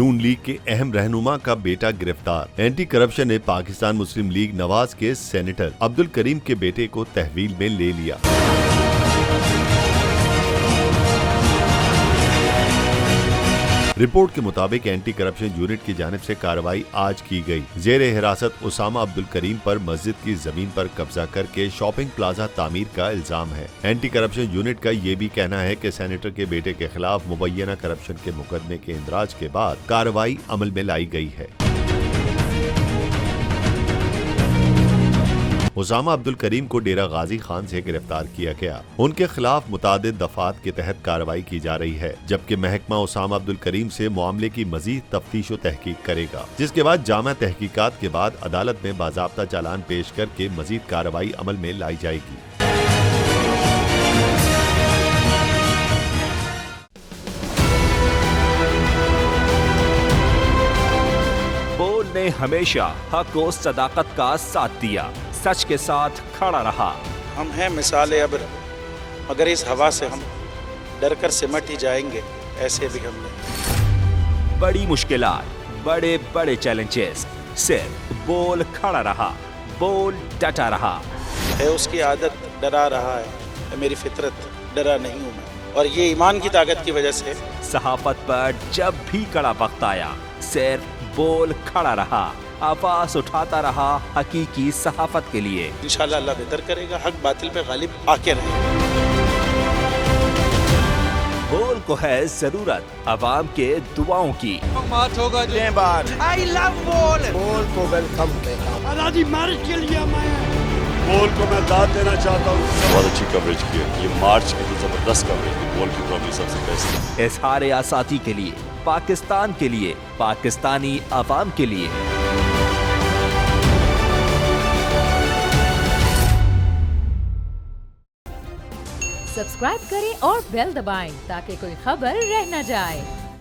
नून league के अहम रहनुमा का बेटा गिरफ्तार। एंटी करप्शन ने पाकिस्तान मुस्लिम लीग नवाज के सेनेटर अब्दुल करीम के बेटे को तहवील में ले लिया। रिपोर्ट के मुताबिक एंटी करप्शन यूनिट की जानिब से कार्रवाई आज की गई। जेरे हिरासत उसामा अब्दुल करीम पर मस्जिद की जमीन पर कब्जा करके शॉपिंग प्लाजा तामीर का इल्जाम है। एंटी करप्शन यूनिट का ये भी कहना है कि सेनेटर के बेटे के खिलाफ मुबैना करप्शन के मुकदमे के इंदराज के बाद कार्रवाई अमल में लाई गई है। उसामा अब्दुल करीम को डेरा गाजी खान से गिरफ्तार किया गया। उनके खिलाफ मुतादिद दफात के तहत कार्रवाई की जा रही है, जबकि महकमा उसामा अब्दुल करीम से मामले की मजीद तफ्तीश व तहकीक करेगा, जिसके बाद जामा तहकीकात के बाद अदालत में बाज़ाब्ता चालान पेश करके मजीद कार्रवाई अमल में लाई जाएगी। बोल ने हमेशा हक और सदाकत का साथ दिया, सच के साथ खड़ा रहा। हम हैं मिसाल अब्र, मगर इस हवा से हम डर कर सिमट ही जाएंगे, ऐसे भी हमने। बड़ी मुश्किलात, बड़े बड़े चैलेंजेस, सिर्फ बोल खड़ा रहा, बोल डटा रहा। है उसकी आदत डरा रहा है, मेरी फितरत डरा नहीं हूँ मैं, और ये ईमान की ताकत की वजह से। सहाफत पर जब भी कड़ा वक्त आया, सिर्फ बोल खड़ा रहा, आवाज उठाता रहा हकीकी सहाफत के लिए। इंशाअल्लाह अल्लाह बेहतर करेगा, हक बातिल पे गालिब आके रहेगा। बोल को है जरूरत अवाम के दुआओं की। आई लव बोल। बोल को वेलकम देगा। आजादी मार्च के लिए मैं बोल को मैं दाद देना चाहता हूँ। बहुत अच्छी कवरेज की है, ये मार्च की तो जबरदस्त कवरेज की, बोल की प्रॉब्लम सबसे बेस्ट। इज़हार आसाती के लिए, पाकिस्तान के लिए, पाकिस्तानी अवाम के लिए। सब्सक्राइब करें और बेल दबाएं ताकि कोई खबर रह न जाए।